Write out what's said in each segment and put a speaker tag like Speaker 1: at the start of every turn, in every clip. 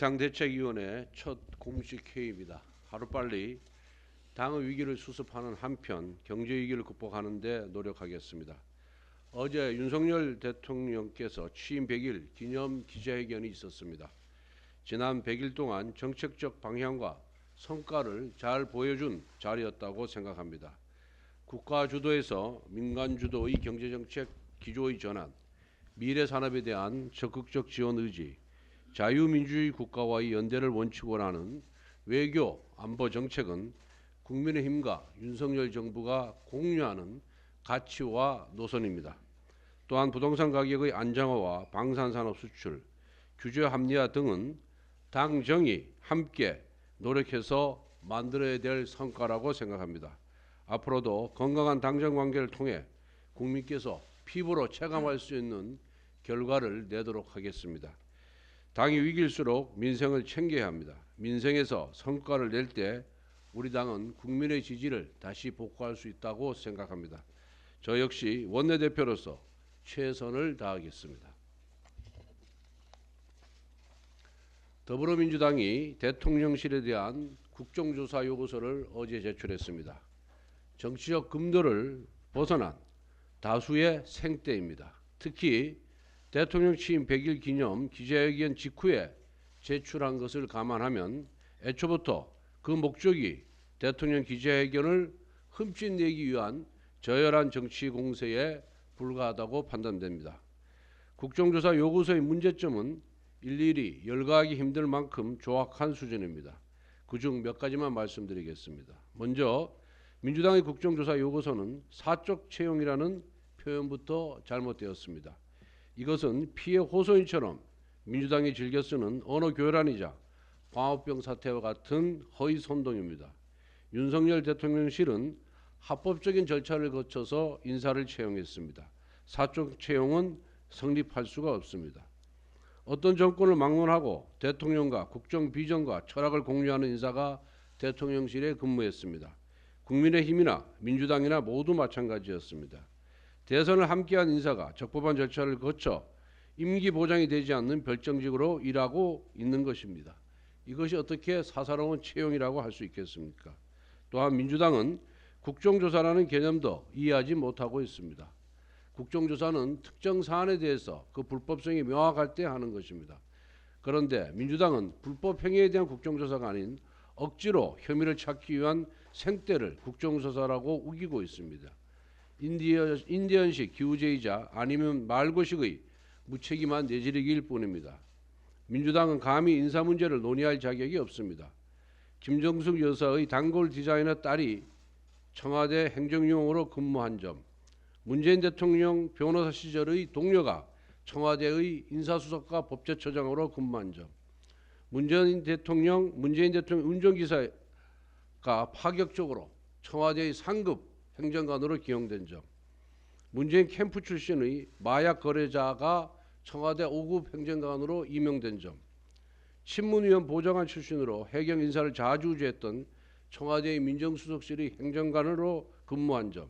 Speaker 1: 비상대책위원회 첫 공식 회의입니다. 하루빨리 당의 위기를 수습하는 한편 경제 위기를 극복하는 데 노력하겠습니다. 어제 윤석열 대통령께서 취임 100일 기념 기자회견이 있었습니다. 지난 100일 동안 정책적 방향과 성과를 잘 보여준 자리였다고 생각합니다. 국가 주도에서 민간 주도의 경제정책 기조의 전환, 미래 산업에 대한 적극적 지원 의지, 자유민주주의 국가와의 연대를 원칙으로 하는 외교, 안보 정책은 국민의힘과 윤석열 정부가 공유하는 가치와 노선입니다. 또한 부동산 가격의 안정화와 방산산업 수출, 규제 합리화 등은 당정이 함께 노력해서 만들어야 될 성과라고 생각합니다. 앞으로도 건강한 당정 관계를 통해 국민께서 피부로 체감할 수 있는 결과를 내도록 하겠습니다. 당이 위기일수록 민생을 챙겨야 합니다. 민생에서 성과를 낼 때 우리 당은 국민의 지지를 다시 복구할 수 있다고 생각합니다. 저 역시 원내대표로서 최선을 다하겠습니다. 더불어민주당이 대통령실에 대한 국정조사 요구서를 어제 제출했습니다. 정치적 금도를 벗어난 다수의 생떼입니다. 특히 대통령 취임 100일 기념 기자회견 직후에 제출한 것을 감안하면 애초부터 그 목적이 대통령 기자회견을 흠집내기 위한 저열한 정치 공세에 불과하다고 판단됩니다. 국정조사 요구서의 문제점은 일일이 열거하기 힘들 만큼 조악한 수준입니다. 그중 몇 가지만 말씀드리겠습니다. 먼저 민주당의 국정조사 요구서는 사적 채용이라는 표현부터 잘못되었습니다. 이것은 피해 호소인처럼 민주당이 즐겨 쓰는 언어 교란이자 광우병 사태와 같은 허위 선동입니다. 윤석열 대통령실은 합법적인 절차를 거쳐서 인사를 채용했습니다. 사적 채용은 성립할 수가 없습니다. 어떤 정권을 막론하고 대통령과 국정 비전과 철학을 공유하는 인사가 대통령실에 근무했습니다. 국민의힘이나 민주당이나 모두 마찬가지였습니다. 대선을 함께한 인사가 적법한 절차를 거쳐 임기 보장이 되지 않는 별정직으로 일하고 있는 것입니다. 이것이 어떻게 사사로운 채용이라고 할 수 있겠습니까? 또한 민주당은 국정조사라는 개념도 이해하지 못하고 있습니다. 국정조사는 특정 사안에 대해서 그 불법성이 명확할 때 하는 것입니다. 그런데 민주당은 불법 행위에 대한 국정조사가 아닌 억지로 혐의를 찾기 위한 생떼를 국정조사라고 우기고 있습니다. 인디언식 기우제이자 아니면 말고식의 무책임한 내지르기일 뿐입니다. 민주당은 감히 인사 문제를 논의할 자격이 없습니다. 김정숙 여사의 단골 디자이너 딸이 청와대 행정용으로 근무한 점, 문재인 대통령 변호사 시절의 동료가 청와대의 인사수석과 법제처장으로 근무한 점, 문재인 대통령 운전기사가 파격적으로 청와대의 상급 행정관으로 기용된 점, 문재인 캠프 출신의 마약 거래자가 청와대 5급 행정관으로 임명된 점, 친문위원 보좌관 출신으로 해경 인사를 자주지했던 청와대의 민정수석실의 행정관으로 근무한 점,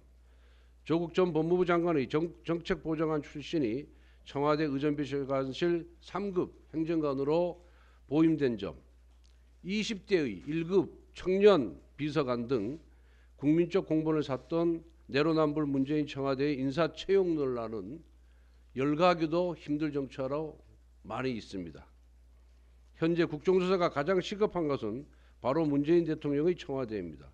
Speaker 1: 조국 전 법무부 장관의 정책보좌관 출신이 청와대 의전비서관실 3급 행정관으로 보임된 점, 20대의 1급 청년 비서관 등 국민적 공분을 샀던 내로남불 문재인 청와대의 인사 채용 논란은 열거하기도 힘들 정처로 많이 있습니다. 현재 국정조사가 가장 시급한 것은 바로 문재인 대통령의 청와대입니다.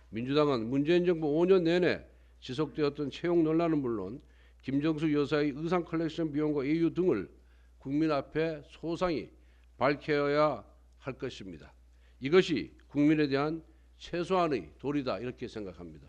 Speaker 1: 민주당은 문재인 정부 5년 내내 지속되었던 채용 논란은 물론 김정숙 여사의 의상 컬렉션 비용과 예유 등을 국민 앞에 소상히 밝혀야 할 것입니다. 이것이 국민에 대한 최소한의 도리다 이렇게 생각합니다.